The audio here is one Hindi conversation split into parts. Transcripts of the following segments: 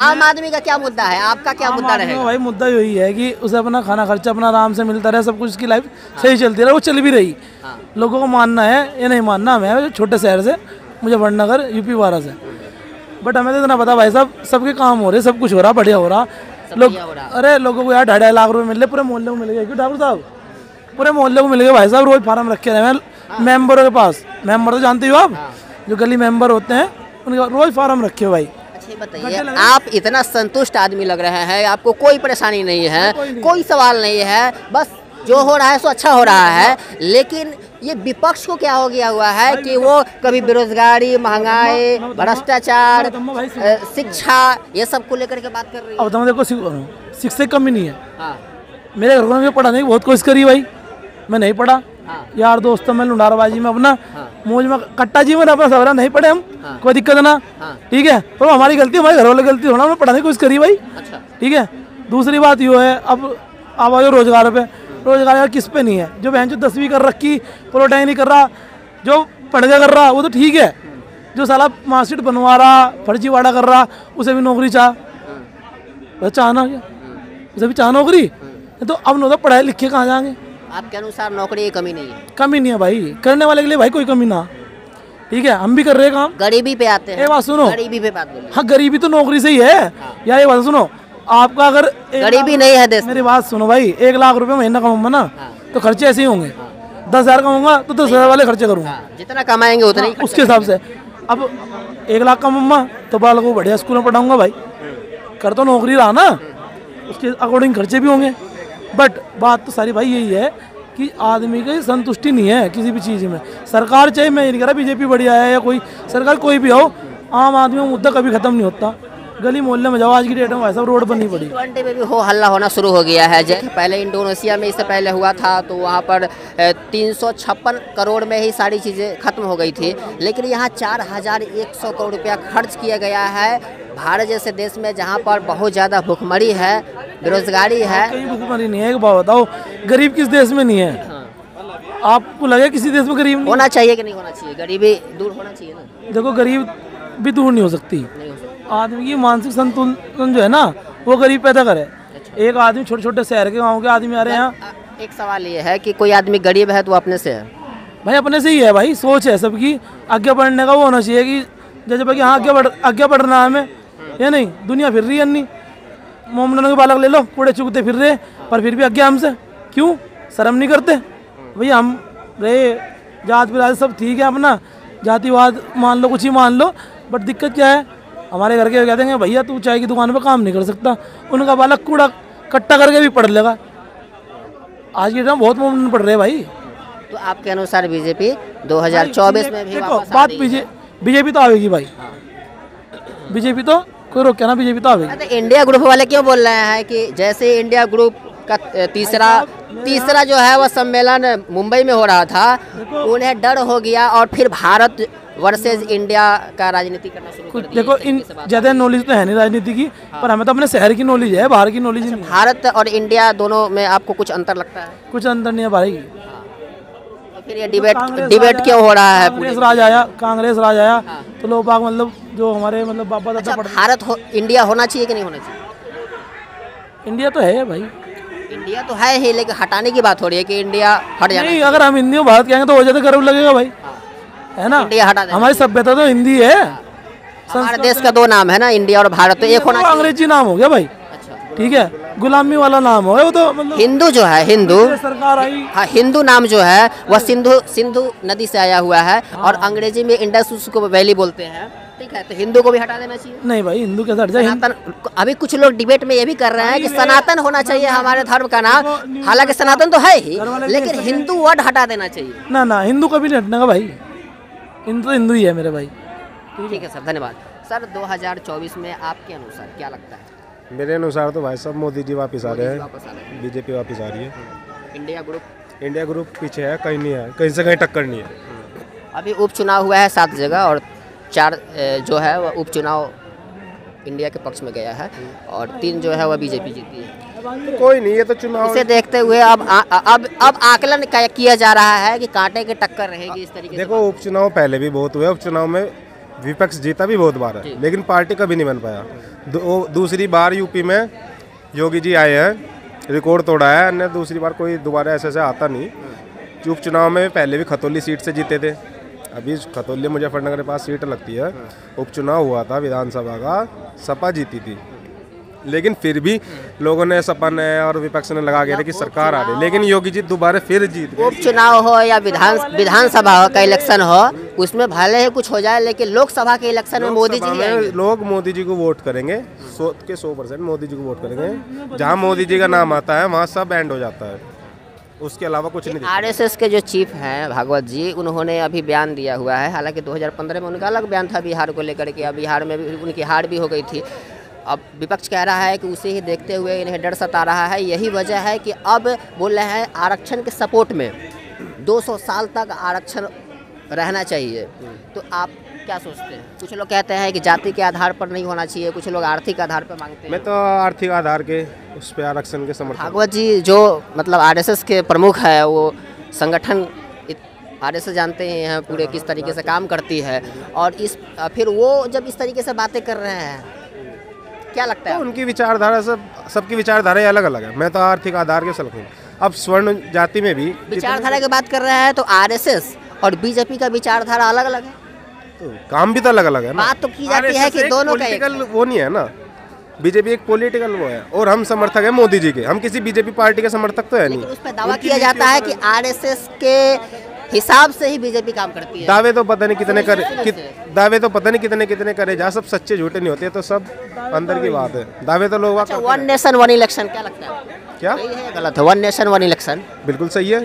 आम आदमी का क्या मुद्दा है, आपका क्या मुद्दा रहेगा? भाई मुद्दा यही है कि उसे अपना खाना खर्चा अपना आराम से मिलता रहे, सब कुछ उसकी लाइफ सही चलती रहे, वो चल भी रही। लोगों को मानना है ये नहीं मानना, मैं छोटे शहर से, मुजफ्फरनगर यूपी 12 से, बट हमें तो इतना पता भाई साहब सबके काम हो रहे, सब कुछ हो रहा, बढ़िया हो रहा। लोग अरे लोगों को यार 2.5 लाख रुपए मिल रहे, पूरे मोहल्ले को मिल गए क्यों ठाकुर साहब, पूरे मोहल्ले को मिल गए भाई साहब। रोज फार्म रखे रहे मेंबरों के पास, मेंबर तो जानते हो आप, जो गली मेंबर होते हैं उनके रोज फार्म रखे हो भाई। अच्छा बताइए, आप इतना संतुष्ट आदमी लग रहे हैं, आपको कोई परेशानी नहीं है, कोई सवाल नहीं है, बस जो हो रहा है सो अच्छा हो रहा है, लेकिन ये विपक्ष को क्या हो गया हुआ है कि वो कभी बेरोजगारी, महंगाई, भ्रष्टाचार, शिक्षा, ये सब को लेकर के बात कर रही है। अब तो देखो शिक्षा से कमी नहीं है। मेरे घर में पढ़ाने की बहुत कोशिश करी भाई, मैं नहीं पढ़ा। यार दोस्तों में लुंडारबाजी में अपना मौज में कट्टा जीवन अपना सवरा, नहीं पढ़े हम, कोई दिक्कत ना, ठीक है, तो हमारी गलती, हमारे घर वाले गलती होना, हमने पढ़ाने की कोशिश करी भाई, ठीक है। दूसरी बात ये है, अब आ जाओ रोजगार पे, रोजगार यार किस पे नहीं है, जो बहन जो 10वीं कर रखी, पॉलिटेक्निक नहीं कर रहा, जो पढ़ के कर रहा वो तो ठीक है, जो साला मार्कशीट बनवा रहा, फर्जीवाड़ा कर रहा, उसे भी नौकरी चाहना क्या, उसे भी चाह नौकरी, तो अब तो पढ़ाई लिखे कहाँ जाएंगे। आपके अनुसार नौकरी की कमी नहीं है? कमी नहीं है भाई, करने वाले के लिए भाई कोई कमी ना, ठीक है, हम भी कर रहे हैं काम। गरीबी पे आते हैं, ये बात सुनो, गरीबी पे बात बोलिए। हाँ गरीबी तो नौकरी से ही है यार, ये बात सुनो, आपका अगर गरीबी नहीं है देश, मेरी बात सुनो भाई, 1 लाख रुपए महीना कमाऊंगा ना, तो खर्चे ऐसे ही होंगे, 10,000 कमाऊंगा तो 10,000 वाले खर्चे करूंगा, जितना कमाएंगे उतना ही उसके हिसाब से। अब 1 लाख कमाऊंगा तो बालकों को बढ़िया स्कूल में पढ़ाऊंगा भाई, कर तो नौकरी रहा ना, उसके अकॉर्डिंग खर्चे भी होंगे। बट बात तो सारी भाई यही है कि आदमी की संतुष्टि नहीं है किसी भी चीज़ में। सरकार चाहे, मैं ये नहीं कह रहा बीजेपी बढ़िया है या कोई सरकार कोई भी हो, आम आदमी का मुद्दा कभी खत्म नहीं होता। गली मोहल्ले में जाओ, आज की डेट में भाई साहब रोड बननी पड़ी। G20 में भी हो हल्ला होना शुरू हो गया है। जैसे पहले इंडोनेशिया में इससे पहले हुआ था तो वहाँ पर 356 करोड़ में ही सारी चीज़ें खत्म हो गई थी, लेकिन यहाँ 4100 करोड़ रुपया खर्च किया गया है। भारत जैसे देश में जहाँ पर बहुत ज़्यादा भूखमरी है, बेरोजगारी है। कहीं भूखमरी नहीं है, एक बात बताओ, गरीब किस देश में नहीं है? आपको लगे किसी देश में गरीब नहीं होना चाहिए कि नहीं होना चाहिए? गरीबी दूर होना चाहिए ना। देखो गरीब भी दूर नहीं हो सकती, आदमी की मानसिक संतुलन जो है ना वो गरीब पैदा करे। एक आदमी छोटे छोटे शहर के गाँव के आदमी आ रहे हैं यहाँ। एक सवाल ये है कि कोई आदमी गरीब है तो अपने से है भाई, अपने से ही है भाई, सोच है सबकी, आगे बढ़ने का वो होना चाहिए कि जैसे भाई हाँ आगे बढ़ना है हमें, ये नहीं दुनिया फिर रही है नहीं, मोमडनों के बालक ले लो, कूड़े चुगते फिर रहे, पर फिर भी आगे हमसे क्यों, शर्म नहीं करते भैया? हम रहे जात विरासत सब ठीक है, अपना जातिवाद मान लो, कुछ ही मान लो, बट दिक्कत क्या है, हमारे घर के कहते हैं भैया तू चाय की दुकान पे काम नहीं कर सकता, उनका बालक कूड़ा कट्टा करके भी पढ़ लेगा। आज के टाइम बहुत मोमडन पढ़ रहे हैं भाई। तो आपके अनुसार बीजेपी 2024 में भी वापस बात बीजेपी तो आएगी भाई, बीजेपी तो कोई रोक के ना, बीजेपी तो आएगी। तो इंडिया ग्रुप वाले क्यों बोल रहे हैं कि जैसे इंडिया ग्रुप का तीसरा जो है वह सम्मेलन मुंबई में हो रहा था, उन्हें डर हो गया और फिर भारत वर्सेज इंडिया का राजनीति करना शुरू कर दिया। देखो इन ज़्यादा नॉलेज तो है नहीं राजनीति की, पर हमें तो अपने शहर की नॉलेज है, बाहर की नॉलेज नहीं। भारत और इंडिया दोनों में आपको कुछ अंतर लगता है? कुछ अंतर नहीं है भाई। तो फिर ये डिबेट क्यों हो रहा है? कांग्रेस राज आया तो लोग बाग मतलब जो हमारे मतलब बाबा दादा भारत इंडिया होना चाहिए कि नहीं होना चाहिए? इंडिया तो है भाई, इंडिया तो है ही, लेकिन हटाने की बात हो रही है कि इंडिया हट जाना। नहीं, अगर हम हिंदी में बात कहेंगे तो हो जाता गर्व लगेगा भाई, है ना? इंडिया हटा देना, हमारी सभ्यता तो हिंदी है। हमारे देश का 2 नाम है ना, इंडिया और भारत, तो एक होना चाहिए। अंग्रेजी नाम हो गया भाई, ठीक है, गुलामी वाला नाम हो गया वो तो मतलब। हिंदू जो है, हिंदू सरकार आई, हाँ, हिंदू नाम जो है वह सिंधु नदी से आया हुआ है, और अंग्रेजी में इंडस उसको वैली बोलते हैं, ठीक है, तो हिंदू को भी हटा देना चाहिए। नहीं भाई, हिंदू कैसे हट जाए? अभी कुछ लोग डिबेट में ये भी कर रहे हैं कि सनातन होना चाहिए हमारे धर्म का नाम, हालांकि सनातन तो है ही, लेकिन हिंदू वर्ड हटा देना चाहिए। ना हिंदू कभी नहीं हटने का भाई, हिंदू तो हिंदू ही है मेरे भाई। ठीक है सर, धन्यवाद। सर 2024 में आपके अनुसार क्या लगता है? मेरे अनुसार तो भाई साहब मोदी जी वापस आ रहे हैं, बीजेपी वापस आ रही है। इंडिया ग्रुप पीछे है, कहीं नहीं है, कहीं से कहीं टक्कर नहीं है। अभी उपचुनाव हुआ है 7 जगह और 4 जो है वह उपचुनाव इंडिया के पक्ष में गया है और 3 जो है वह बीजेपी जीती है। तो कोई नहीं, ये तो चुनाव, इसे देखते हुए अब आकलन किया जा रहा है कि कांटे की टक्कर रहेगी इस तरीके से। देखो उपचुनाव पहले भी बहुत हुए, उपचुनाव में विपक्ष जीता भी बहुत बार है, लेकिन पार्टी कभी नहीं बन पाया। दूसरी बार यूपी में योगी जी आए हैं, रिकॉर्ड तोड़ा है, अन्य दूसरी बार कोई दोबारा ऐसे आता नहीं। उपचुनाव में पहले भी खतौली सीट से जीते थे, अभी खतौली मुजफ्फरनगर के पास सीट लगती है। उपचुनाव हुआ था विधानसभा का, सपा जीती थी, लेकिन फिर भी लोगों ने सपा ने और विपक्ष ने लगा के कि सरकार आ रही, लेकिन योगी जी दोबारा फिर जीत गए। उपचुनाव हो या विधानसभा का इलेक्शन हो, उसमें भले ही कुछ हो जाए, लेकिन लोकसभा के इलेक्शन में मोदी जी आएंगे। लोग मोदी जी को वोट करेंगे, 100% मोदी जी को वोट करेंगे। जहाँ मोदी जी का नाम आता है वहाँ सब एंड हो जाता है, उसके अलावा कुछ नहीं। आरएसएस के जो चीफ हैं भागवत जी, उन्होंने अभी बयान दिया हुआ है, हालांकि 2015 में उनका अलग बयान था बिहार को लेकर के, अब बिहार में भी उनकी हार भी हो गई थी। अब विपक्ष कह रहा है कि उसे ही देखते हुए इन्हें डर सता रहा है। यही वजह है कि अब बोल रहे हैं आरक्षण के सपोर्ट में 200 साल तक आरक्षण रहना चाहिए। तो आप क्या सोचते हैं? कुछ लोग कहते हैं कि जाति के आधार पर नहीं होना चाहिए, कुछ लोग आर्थिक आधार पर मांगते हैं। मैं तो आर्थिक आधार के उस पर आरक्षण के समर्थन। भागवत जी जो मतलब आरएसएस के प्रमुख है, वो संगठन आरएसएस जानते हैं पूरे किस तरीके से काम करती है, और फिर वो जब इस तरीके से बातें कर रहे हैं, क्या लगता है? तो उनकी विचारधारा सबकी विचारधारा अलग अलग है। मैं तो आर्थिक आधार के सलाह हूँ। अब स्वर्ण जाति में भी विचारधारा की बात कर रहे हैं, तो आरएसएस और बीजेपी का विचारधारा अलग अलग है, तो काम भी तो अलग अलग है ना। बात तो की जाती है कि दोनों का पॉलिटिकल वो नहीं है ना, बीजेपी एक पॉलिटिकल वो है, और हम समर्थक है मोदी जी के, हम किसी बीजेपी पार्टी के समर्थक तो है नहीं। उस पर दावा किया जाता है कि आरएसएस के हिसाब से ही बीजेपी काम करती है। दावे तो पता नहीं कितने करे जा, सब सच्चे झूठे नहीं होते, तो सब अंदर की बात है। दावे तो लोग अच्छा, 1 नेशन 1 इलेक्शन क्या लगता है? क्या गलत है? 1 नेशन 1 इलेक्शन बिल्कुल सही है।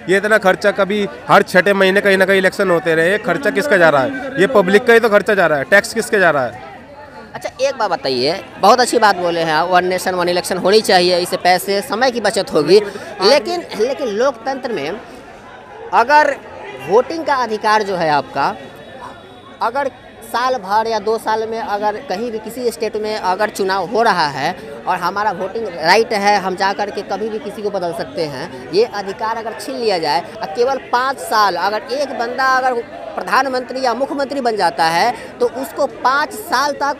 ये इतना खर्चा, कभी हर 6 महीने कहीं ना कहीं इलेक्शन होते रहे, खर्चा किसका जा रहा है? ये पब्लिक का ही तो खर्चा जा रहा है, टैक्स किसके जा रहा है? अच्छा, एक बात बताइए, बहुत अच्छी बात बोले हैं, 1 नेशन 1 इलेक्शन होनी चाहिए, इससे पैसे समय की बचत होगी, लेकिन लोकतंत्र में अगर वोटिंग का अधिकार जो है आपका, अगर साल भर या 2 साल में अगर कहीं भी किसी स्टेट में अगर चुनाव हो रहा है और हमारा वोटिंग राइट है, हम जा कर के कभी भी किसी को बदल सकते हैं, ये अधिकार अगर छीन लिया जाए, केवल 5 साल अगर एक बंदा अगर प्रधानमंत्री या मुख्यमंत्री बन जाता है तो उसको 5 साल तक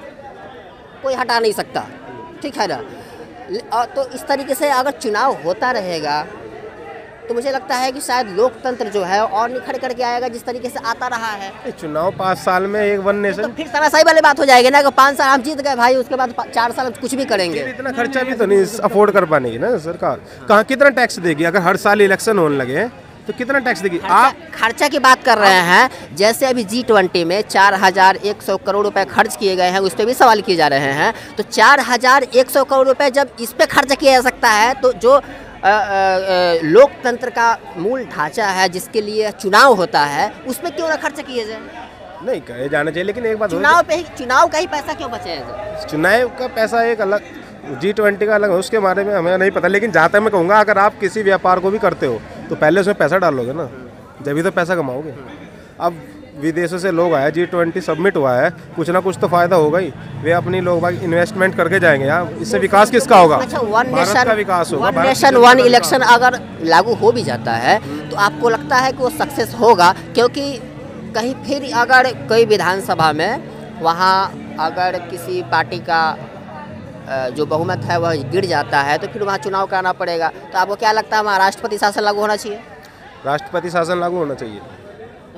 कोई हटा नहीं सकता, ठीक है ना? तो इस तरीके से अगर चुनाव होता रहेगा तो मुझे लगता है कि शायद लोकतंत्र जो है और निखर करके आएगा, जिस तरीके से आता रहा है। चुनाव 5 साल में एक 1 नेशन, तो फिर तानाशाही वाली बात हो जाएगी ना कि 5 साल हम जीत गए भाई, उसके बाद 4 साल कुछ भी करेंगे। इतना खर्चा भी तो नहीं अफोर्ड कर पाएगी ना सरकार। कहाँ कितना टैक्स देगी? अगर हर साल इलेक्शन होने लगे तो कितना टैक्स देगी? आप खर्चा की बात कर रहे हैं, जैसे अभी G20 में 4100 करोड़ रुपए खर्च किए गए हैं, उस पर भी सवाल किए जा रहे हैं। तो 4100 करोड़ रुपए जब इस पे खर्च किया जा सकता है, तो जो लोकतंत्र का मूल ढांचा है, जिसके लिए चुनाव होता है, उसमें क्यों ना खर्च किए जाए? नहीं करे जाना चाहिए, लेकिन एक बात, चुनाव का ही पैसा क्यों बचाया जाए? चुनाव का पैसा एक अलग, G20 का अलग है, उसके बारे में हमें नहीं पता। लेकिन जहाँ तक मैं कहूँगा, अगर आप किसी व्यापार को भी करते हो तो पहले उसमें पैसा डालोगे ना, जब भी तो पैसा कमाओगे। अब विदेशों से लोग आए, G20 सबमिट हुआ है, कुछ ना कुछ तो फायदा होगा ही। वे अपनी लोग इन्वेस्टमेंट करके जाएंगे यार, इससे विकास किसका होगा? अच्छा, भारत का विकास होगा। 1 नेशन 1 इलेक्शन अगर लागू हो भी जाता है तो आपको लगता है कि वो सक्सेस होगा? क्योंकि कहीं फिर अगर कोई विधानसभा में वहाँ अगर किसी पार्टी का जो बहुमत है वह गिर जाता है तो फिर वहाँ चुनाव कराना पड़ेगा। तो आपको क्या लगता है वहाँ राष्ट्रपति शासन लागू होना चाहिए? राष्ट्रपति शासन लागू होना चाहिए।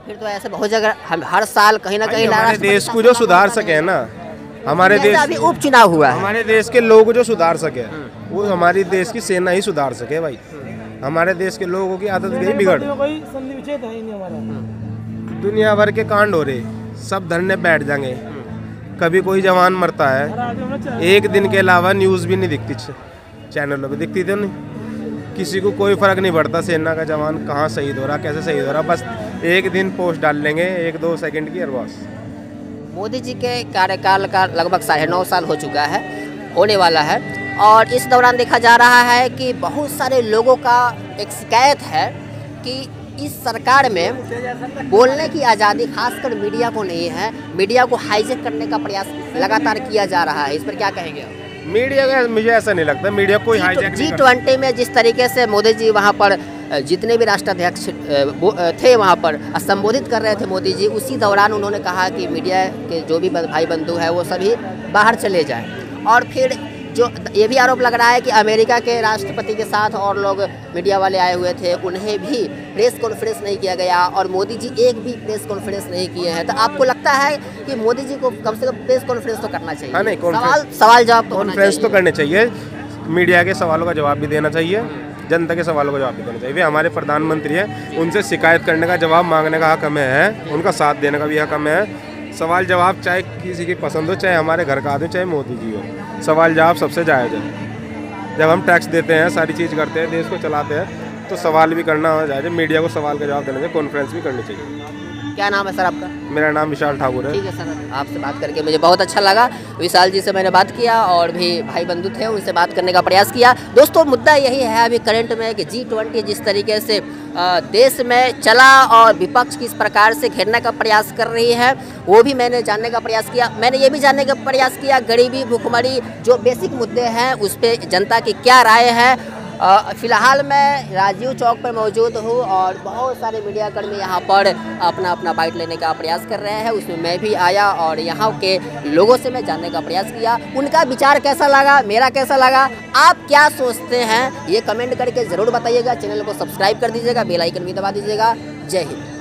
फिर तो ऐसे बहुत जगह हम हर साल कहीं ना कहीं हमारे देश को जो सुधार सके ना, हमारे देश अभी उपचुनाव हुआ है, हमारे देश के लोग जो सुधार सके, वो हमारी देश की सेना ही सुधार सके भाई। हमारे देश के लोगों की आदत गई बिगड़, दुनिया भर के कांड हो रहे, सब धरने बैठ जाएंगे, कभी कोई जवान मरता है, एक दिन के अलावा न्यूज़ भी नहीं दिखती, चैनलों पे दिखती थी नहीं, किसी को कोई फर्क नहीं पड़ता सेना का जवान कहाँ शहीद हो रहा, कैसे शहीद हो रहा, बस एक दिन पोस्ट डाल लेंगे 1-2 सेकंड की, और बस। मोदी जी के कार्यकाल का लगभग 9.5 साल हो चुका है, होने वाला है, और इस दौरान देखा जा रहा है कि बहुत सारे लोगों का एक शिकायत है कि इस सरकार में बोलने की आज़ादी खासकर मीडिया को नहीं है, मीडिया को हाईजैक करने का प्रयास लगातार किया जा रहा है। इस पर क्या कहेंगे आप? मीडिया का मुझे ऐसा नहीं लगता मीडिया कोई हाईजैक नहीं करता। G20 में जिस तरीके से मोदी जी वहाँ पर जितने भी राष्ट्राध्यक्ष थे वहाँ पर संबोधित कर रहे थे मोदी जी, उसी दौरान उन्होंने कहा कि मीडिया के जो भी भाई बंधु है वो सभी बाहर चले जाएं। और फिर जो ये भी आरोप लग रहा है कि अमेरिका के राष्ट्रपति के साथ और लोग मीडिया वाले आए हुए थे, उन्हें भी प्रेस कॉन्फ्रेंस नहीं किया गया और मोदी जी एक भी प्रेस कॉन्फ्रेंस नहीं किए हैं। तो आपको लगता है कि मोदी जी को कम से कम प्रेस कॉन्फ्रेंस तो करना चाहिए? हाँ, नहीं, सवाल जवाब तो कॉन्फ्रेंस तो करने चाहिए, मीडिया के सवालों का जवाब भी देना चाहिए, जनता के सवालों का जवाब भी देना चाहिए। वे हमारे प्रधानमंत्री हैं, उनसे शिकायत करने का, जवाब मांगने का हक हमें है, उनका साथ देने का भी हक हमें है। सवाल जवाब चाहे किसी की पसंद हो, चाहे हमारे घर का आदमी, चाहे मोदी जी हो, सवाल जवाब सबसे जायज़ है। जब हम टैक्स देते हैं, सारी चीज़ करते हैं, देश को चलाते हैं, तो सवाल भी करना जायज़ है। मीडिया को सवाल का जवाब देना चाहिए, कॉन्फ्रेंस भी करनी चाहिए। क्या नाम है सर आपका? मेरा नाम विशाल ठाकुर है। ठीक है सर, आपसे बात करके मुझे बहुत अच्छा लगा। विशाल जी से मैंने बात किया और भी भाई बंधु थे उनसे बात करने का प्रयास किया। दोस्तों, मुद्दा यही है अभी करंट में कि G20 जिस तरीके से देश में चला और विपक्ष किस प्रकार से घेरने का प्रयास कर रही है, वो भी मैंने जानने का प्रयास किया। मैंने ये भी जानने का प्रयास किया गरीबी, भूखमरी, जो बेसिक मुद्दे हैं उस पर जनता की क्या राय है। फ़िलहाल मैं राजीव चौक पर मौजूद हूँ और बहुत सारे मीडियाकर्मी यहाँ पर अपना अपना बाइट लेने का प्रयास कर रहे हैं, उसमें मैं भी आया और यहाँ के लोगों से मैं जानने का प्रयास किया। उनका विचार कैसा लगा, मेरा कैसा लगा, आप क्या सोचते हैं, ये कमेंट करके ज़रूर बताइएगा। चैनल को सब्सक्राइब कर दीजिएगा, बेल आइकन भी दबा दीजिएगा। जय हिंद।